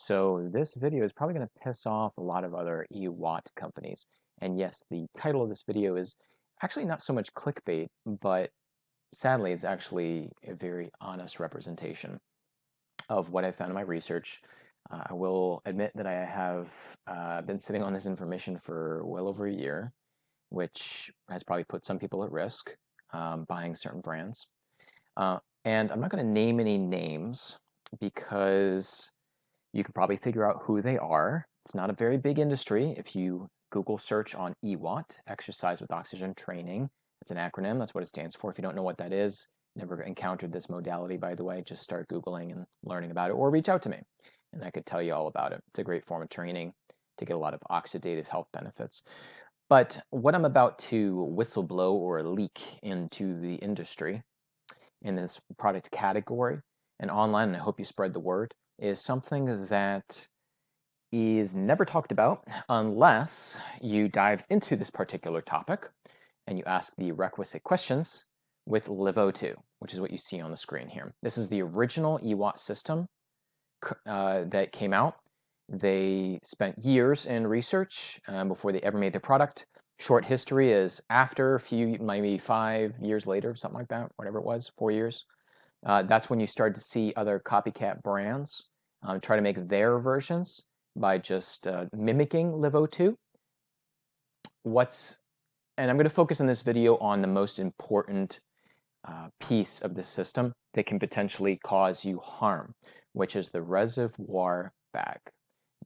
So this video is probably going to piss off a lot of other EWOT companies. And yes, the title of this video is actually not so much clickbait, but sadly it's actually a very honest representation of what I found in my research. I will admit that I have been sitting on this information for well over a year, which has probably put some people at risk buying certain brands. And I'm not going to name any names because you can probably figure out who they are. It's not a very big industry. If you Google search on EWOT, Exercise with Oxygen Training, it's an acronym. That's what it stands for. If you don't know what that is, never encountered this modality, by the way, just start Googling and learning about it, or reach out to me, and I could tell you all about it. It's a great form of training to get a lot of oxidative health benefits. But what I'm about to whistleblow or leak into the industry in this product category and online, and I hope you spread the word, is something that is never talked about unless you dive into this particular topic and you ask the requisite questions with LiveO2, which is what you see on the screen here. This is the original EWOT system that came out. They spent years in research before they ever made the product. Short history is after a few, maybe 5 years later, something like that, whatever it was, 4 years. That's when you start to see other copycat brands try to make their versions by just mimicking LiveO2. And I'm going to focus in this video on the most important piece of the system that can potentially cause you harm, which is the reservoir bag.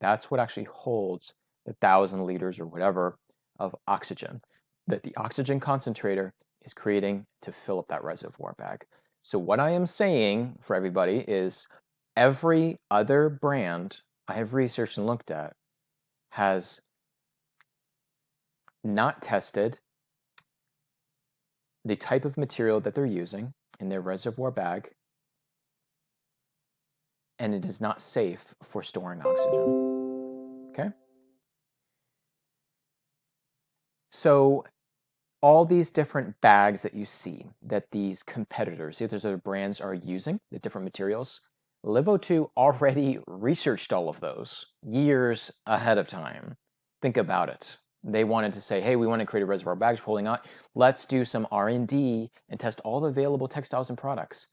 That's what actually holds the 1,000 liters or whatever of oxygen that the oxygen concentrator is creating to fill up that reservoir bag. So what I am saying for everybody is every other brand I have researched and looked at has not tested the type of material that they're using in their reservoir bag, and it is not safe for storing oxygen. Okay? So all these different bags that you see that these competitors, the other brands are using, the different materials, LiveO2 already researched all of those years ahead of time. Think about it. They wanted to say, hey, we want to create a reservoir bag for holding on. Let's do some R&D and test all the available textiles and products.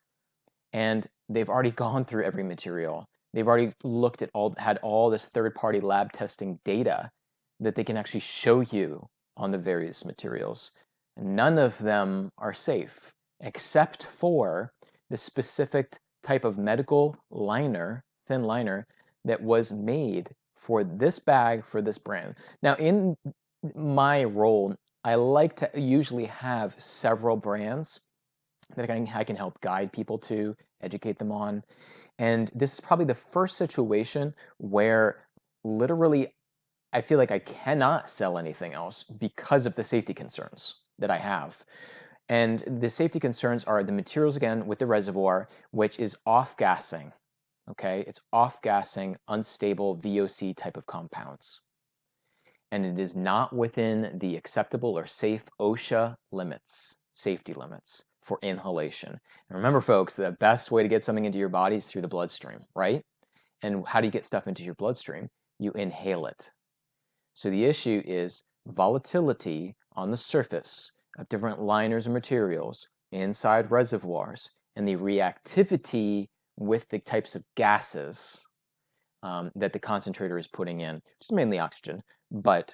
And they've already gone through every material. They've already looked at had all this third-party lab testing data that they can actually show you on the various materials. None of them are safe, except for the specific type of medical liner, thin liner, that was made for this bag for this brand. Now, in my role, I like to usually have several brands that I can help guide people to, educate them on. And this is probably the first situation where literally I feel like I cannot sell anything else because of the safety concerns that I have. And the safety concerns are the materials, again, with the reservoir, which is off-gassing. Okay, it's off-gassing, unstable VOC type of compounds. And it is not within the acceptable or safe OSHA limits, safety limits for inhalation. And remember, folks, the best way to get something into your body is through the bloodstream, right? And how do you get stuff into your bloodstream? You inhale it. So the issue is volatility on the surface of different liners and materials inside reservoirs and the reactivity with the types of gases that the concentrator is putting in, which is mainly oxygen, but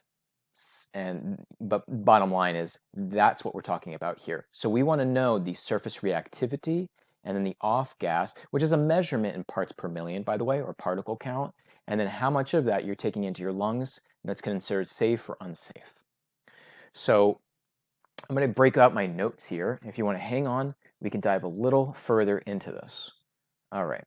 bottom line is that's what we're talking about here. So we want to know the surface reactivity and then the off gas, which is a measurement in parts per million, by the way, or particle count, and then how much of that you're taking into your lungs, and that's considered safe or unsafe. So I'm going to break out my notes here. If you want to hang on, we can dive a little further into this. All right.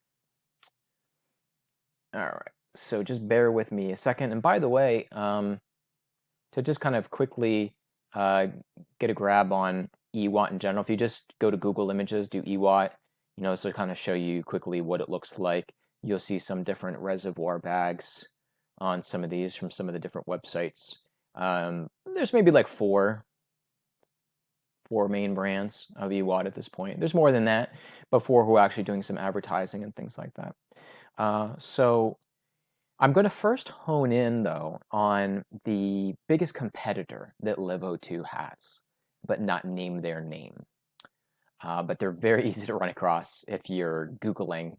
So just bear with me a second. And by the way, to just kind of quickly get a grab on EWOT in general, if you just go to Google Images, do EWOT, this will kind of show you quickly what it looks like. You'll see some different reservoir bags on some of these from some of the different websites. There's maybe like four main brands of EWOT at this point. There's more than that, but 4 who are actually doing some advertising and things like that. So I'm going to first hone in, though, on the biggest competitor that LiveO2 has, but not name their name. But they're very easy to run across if you're Googling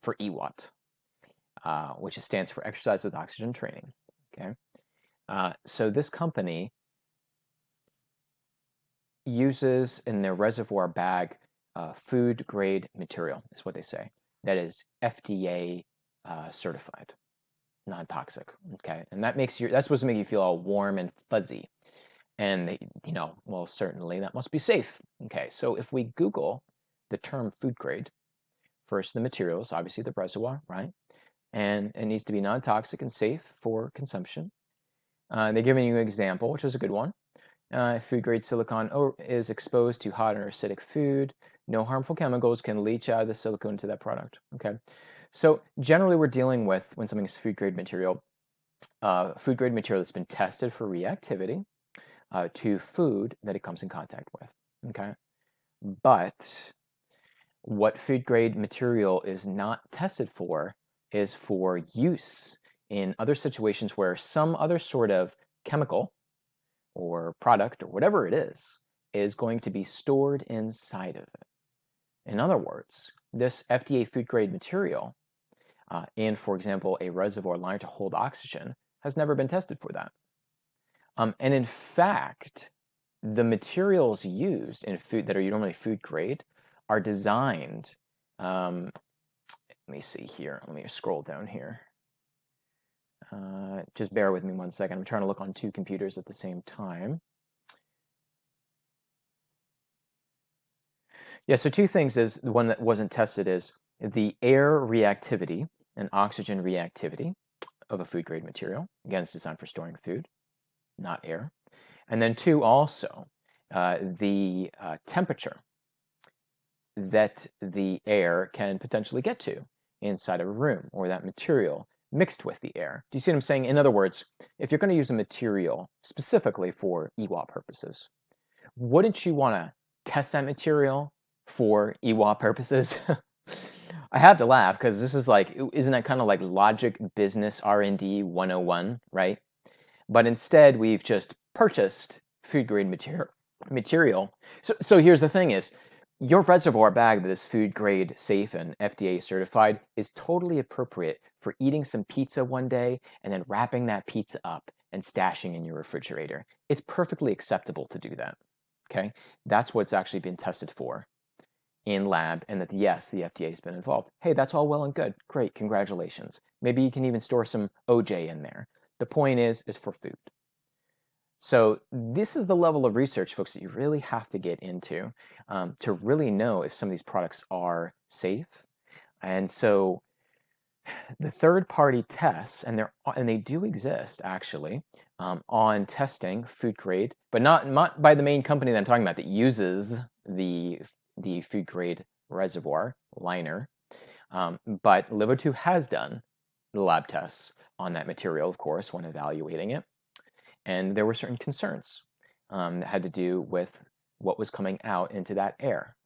for EWOT, which stands for Exercise with Oxygen Training. Okay, so this company uses in their reservoir bag food grade material, is what they say. That is FDA certified, non-toxic. Okay, and that's supposed to make you feel all warm and fuzzy. And they, well, certainly that must be safe. Okay, so if we Google the term food grade, first the materials, obviously the reservoir, right? And it needs to be non-toxic and safe for consumption. They're giving you an example, which is a good one. Food grade silicone is exposed to hot or acidic food. No harmful chemicals can leach out of the silicone into that product. Okay, so generally we're dealing with, when something is food grade material that's been tested for reactivity to food that it comes in contact with. Okay, but what food grade material is not tested for is for use in other situations where some other sort of chemical or product or whatever it is going to be stored inside of it. In other words, this FDA food grade material in, for example, a reservoir liner to hold oxygen has never been tested for that. And in fact, the materials used in food that are normally food grade are designed, let me see here, let me scroll down here. Just bear with me 1 second. I'm trying to look on 2 computers at the same time. Yeah, so 2 things is, the one that wasn't tested is the air reactivity and oxygen reactivity of a food grade material. Again, it's designed for storing food, not air. And then 2, also, the temperature that the air can potentially get to inside of a room, or that material mixed with the air. Do you see what I'm saying? In other words, if you're going to use a material specifically for EWOT purposes, wouldn't you want to test that material for EWOT purposes? I have to laugh because this is like, isn't that kind of like logic business R&D 101, right? But instead, we've just purchased food grade material. So here's the thing is, your reservoir bag that is food grade safe and FDA certified is totally appropriate for eating some pizza one day and then wrapping that pizza up and stashing in your refrigerator. It's perfectly acceptable to do that. Okay, that's what's actually been tested for in lab, and that yes, the FDA has been involved. Hey, that's all well and good. Great, congratulations. Maybe you can even store some OJ in there. The point is, it's for food. So this is the level of research, folks, that you really have to get into to really know if some of these products are safe. And so the third-party tests, and they do exist actually, on testing food grade, but not by the main company that I'm talking about that uses the food grade reservoir liner, but LiveO2 has done the lab tests on that material, of course, when evaluating it. And there were certain concerns that had to do with what was coming out into that air.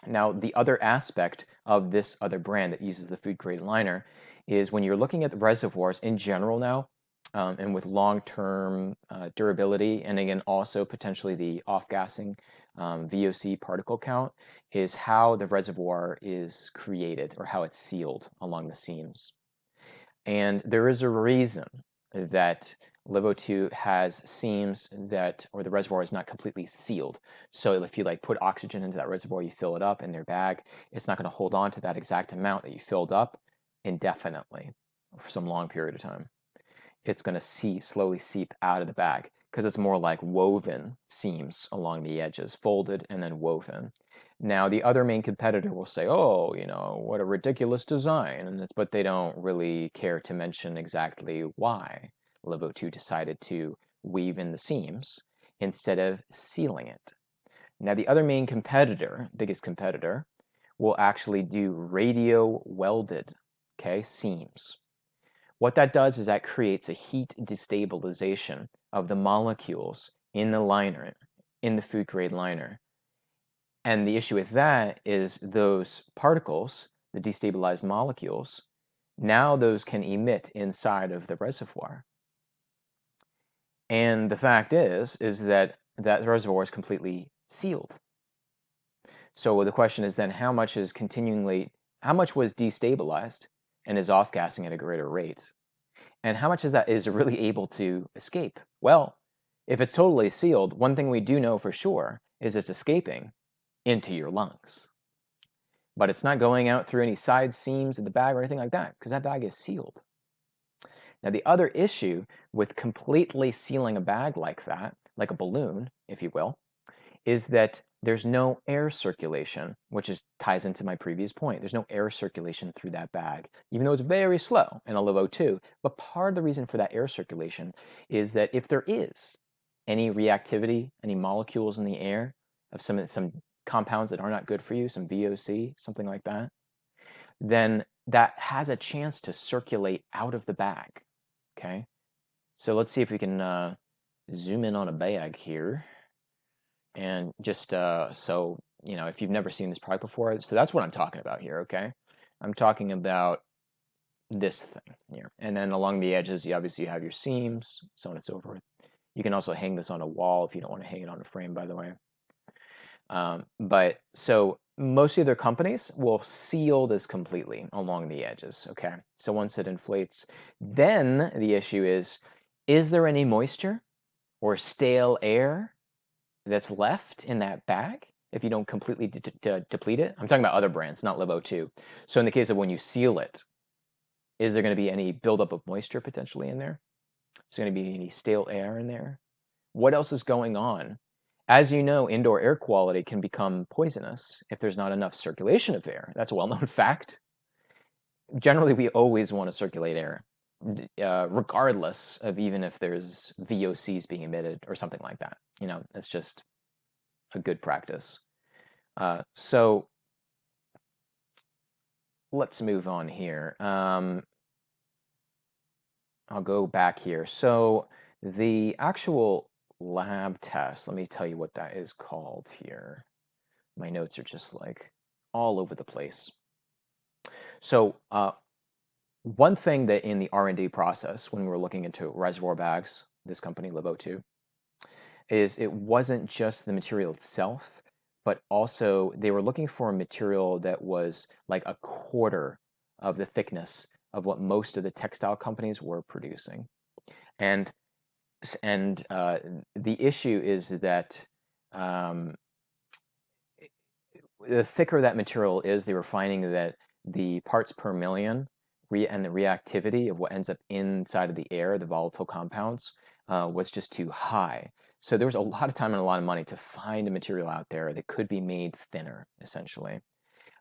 Now, the other aspect of this other brand that uses the food grade liner is when you're looking at the reservoirs in general now, and with long-term durability, and again, also potentially the off-gassing VOC particle count, is how the reservoir is created or how it's sealed along the seams. And there is a reason that LiveO2 has seams that, or the reservoir is not completely sealed. So if you like put oxygen into that reservoir, you fill it up in their bag, it's not going to hold on to that exact amount that you filled up indefinitely for some long period of time. It's going to slowly seep out of the bag because it's more like woven seams along the edges, folded and then woven. Now, the other main competitor will say, oh, what a ridiculous design, but they don't really care to mention exactly why LiveO2 decided to weave in the seams instead of sealing it. Now, the other main competitor, biggest competitor, will actually do radio welded, seams. What that does is that creates a heat destabilization of the molecules in the liner, in the food grade liner. And the issue with that is those particles, the destabilized molecules, Now those can emit inside of the reservoir. And the fact is that that reservoir is completely sealed. So the question is then how much was destabilized and is off-gassing at a greater rate? And how much of that is really able to escape? Well, if it's totally sealed, one thing we do know for sure is it's escaping into your lungs. But it's not going out through any side seams of the bag or anything like that, because that bag is sealed. Now, the other issue with completely sealing a bag like that, like a balloon, if you will, is that there's no air circulation, which ties into my previous point. There's no air circulation through that bag, even though it's very slow in a LiVo2. But part of the reason for that air circulation is that if there is any reactivity, any molecules in the air of some compounds that are not good for you, some VOC, something like that, then that has a chance to circulate out of the bag, okay? So let's see if we can zoom in on a bag here. And just so, you know, if you've never seen this product before, so that's what I'm talking about here, okay? I'm talking about this thing here. And then along the edges, you obviously have your seams, so on and so forth. You can also hang this on a wall if you don't want to hang it on a frame, by the way. But so most other companies will seal this completely along the edges, okay? So once it inflates, then the issue is there any moisture or stale air that's left in that bag if you don't completely deplete it? I'm talking about other brands, not LiVo2. So in the case of when you seal it, is there going to be any buildup of moisture potentially in there? Is there going to be any stale air in there? What else is going on? As you know, indoor air quality can become poisonous if there's not enough circulation of air. That's a well-known fact. Generally, we always want to circulate air, regardless of even if there's VOCs being emitted or something like that. You know, it's just a good practice. So let's move on here. I'll go back here. So the actual lab test, let me tell you what that is called here. My notes are just like all over the place. So one thing that in the R&D process, when we were looking into reservoir bags, this company, LiVo2, is it wasn't just the material itself, but also they were looking for a material that was like a quarter of the thickness of what most of the textile companies were producing. And the issue is that the thicker that material is, they were finding that the parts per million and the reactivity of what ends up inside of the air, the volatile compounds, was just too high. So there was a lot of time and a lot of money to find a material out there that could be made thinner, essentially.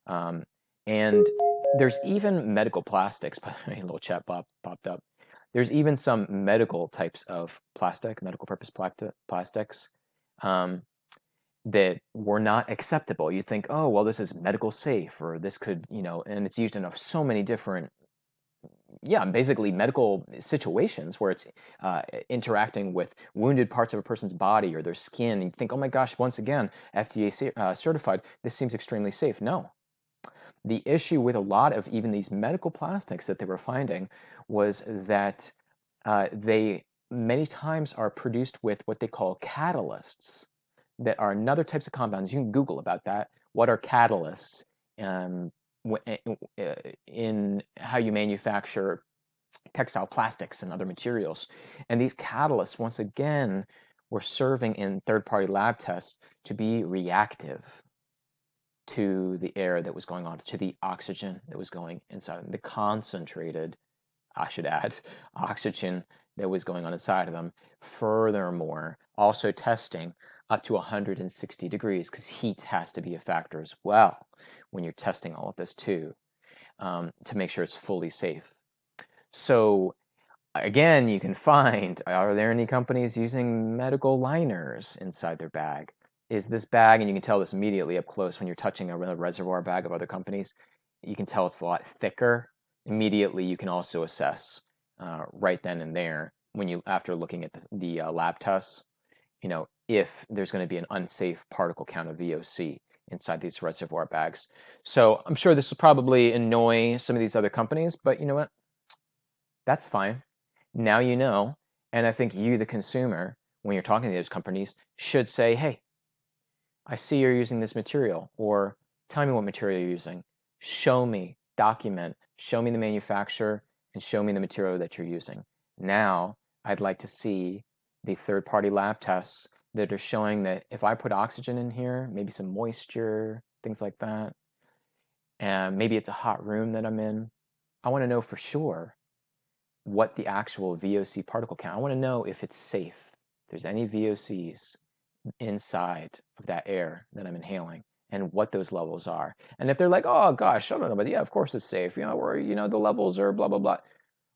And there's even medical plastics, by the way, a little chat popped up. There's even some medical types of plastic, medical purpose plastics, that were not acceptable. You think, oh, well, this is medical safe, or this could, you know, and it's used in so many different, yeah, basically medical situations where it's interacting with wounded parts of a person's body or their skin. And you think, oh my gosh, once again, FDA certified, this seems extremely safe. No. The issue with a lot of even these medical plastics that they were finding was that they many times are produced with what they call catalysts that are another types of compounds. You can Google about that. What are catalysts in how you manufacture textile plastics and other materials? And these catalysts, once again, were serving in third-party lab tests to be reactive to the air that was going on, to the oxygen that was going inside, the concentrated, I should add, oxygen that was going on inside of them. Furthermore, also testing up to 160 degrees, because heat has to be a factor as well when you're testing all of this too, to make sure it's fully safe. So again, you can find, are there any companies using medical liners inside their bag? Is this bag, and you can tell this immediately up close when you're touching a reservoir bag of other companies, you can tell it's a lot thicker. Immediately, you can also assess right then and there, when you, after looking at the lab tests, you know, if there's going to be an unsafe particle count of VOC. inside these reservoir bags. So I'm sure this will probably annoy some of these other companies, but you know what? That's fine. Now you know, and I think you, the consumer, when you're talking to those companies, should say, hey, I see you're using this material, or tell me what material you're using. Show me, document, show me the manufacturer, and show me the material that you're using. Now, I'd like to see the third-party lab tests that are showing that if I put oxygen in here, maybe some moisture, things like that, and maybe it's a hot room that I'm in, I want to know for sure what the actual VOC particle count. I want to know if it's safe, if there's any VOCs inside of that air that I'm inhaling and what those levels are. And if they're like, oh gosh, I don't know, but yeah, of course it's safe, or the levels are blah blah blah,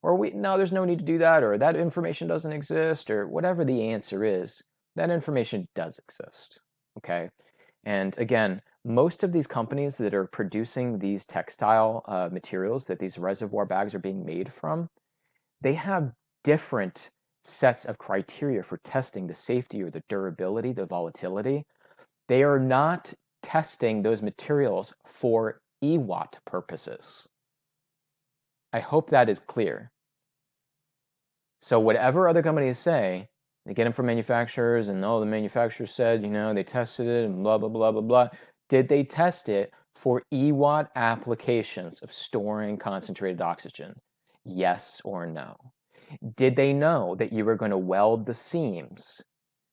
or no, there's no need to do that, or that information doesn't exist, or whatever the answer is, that information does exist. Okay. And again, most of these companies that are producing these textile materials that these reservoir bags are being made from, they have different sets of criteria for testing the safety or the durability, the volatility. They are not testing those materials for EWOT purposes. I hope that is clear. So whatever other companies say, they get them from manufacturers, and the manufacturer said, they tested it and blah, blah, blah, blah, blah. Did they test it for EWOT applications of storing concentrated oxygen? Yes or no? Did they know that you were going to weld the seams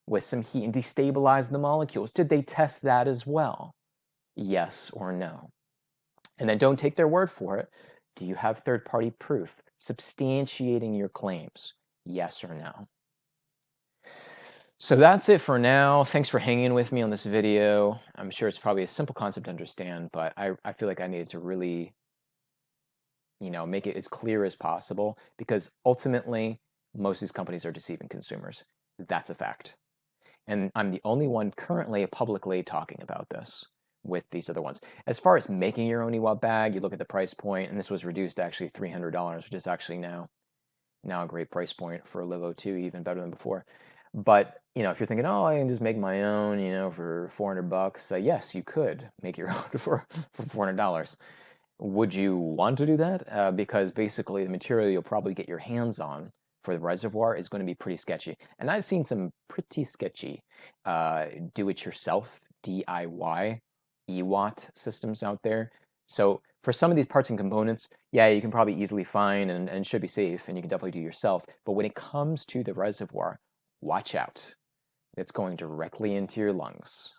with some heat and destabilize the molecules? Did they test that as well? Yes or no? And then don't take their word for it. Do you have third-party proof substantiating your claims? Yes or no? So that's it for now. Thanks for hanging with me on this video. I'm sure it's probably a simple concept to understand, but I feel like I needed to really make it as clear as possible, because ultimately most of these companies are deceiving consumers. That's a fact. And I'm the only one currently publicly talking about this with these other ones. As far as making your own EWOT bag, you look at the price point, and this was reduced to actually $300, which is actually now a great price point for a LiVo2, even better than before. But if you're thinking, oh, I can just make my own, for $400, yes, you could make your own for $400. Would you want to do that? Because basically the material you'll probably get your hands on for the reservoir is going to be pretty sketchy. And I've seen some pretty sketchy do-it-yourself, DIY, EWOT systems out there. So for some of these parts and components, yeah, you can probably easily find and should be safe, and you can definitely do yourself. But when it comes to the reservoir, watch out. It's going directly into your lungs.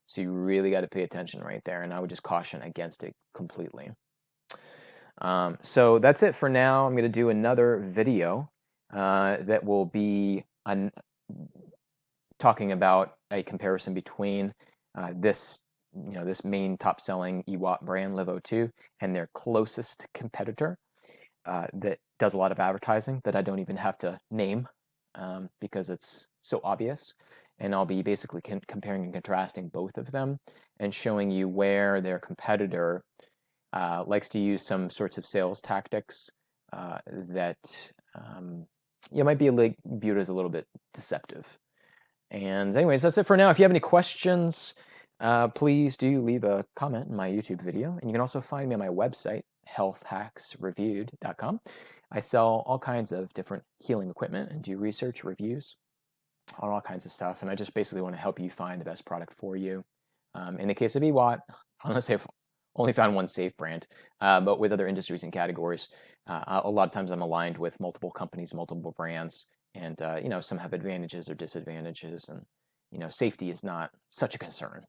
So you really got to pay attention right there, and I would just caution against it completely. So that's it for now. I'm going to do another video that will be talking about a comparison between this main top-selling EWOT brand, LiVo2, and their closest competitor that does a lot of advertising that I don't even have to name because it's so obvious. And I'll be basically comparing and contrasting both of them and showing you where their competitor likes to use some sorts of sales tactics that might be viewed as a little bit deceptive. And anyways, that's it for now. If you have any questions, please do leave a comment in my YouTube video. And you can also find me on my website, healthhacksreviewed.com. I sell all kinds of different healing equipment and do research reviews on all kinds of stuff. And I just basically want to help you find the best product for you. In the case of EWOT, honestly, I've only found one safe brand, but with other industries and categories, a lot of times I'm aligned with multiple companies, multiple brands, and some have advantages or disadvantages, and safety is not such a concern.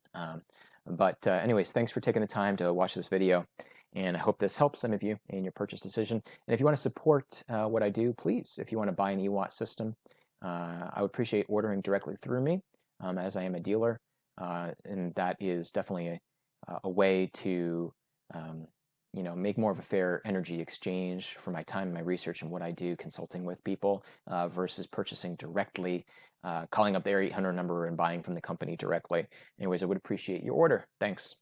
But anyways, thanks for taking the time to watch this video, and I hope this helps some of you in your purchase decision. And if you want to support what I do, please, if you want to buy an EWOT system, I would appreciate ordering directly through me, as I am a dealer, and that is definitely a way to make more of a fair energy exchange for my time and my research and what I do consulting with people versus purchasing directly, calling up their 800 number and buying from the company directly. Anyways, I would appreciate your order. Thanks.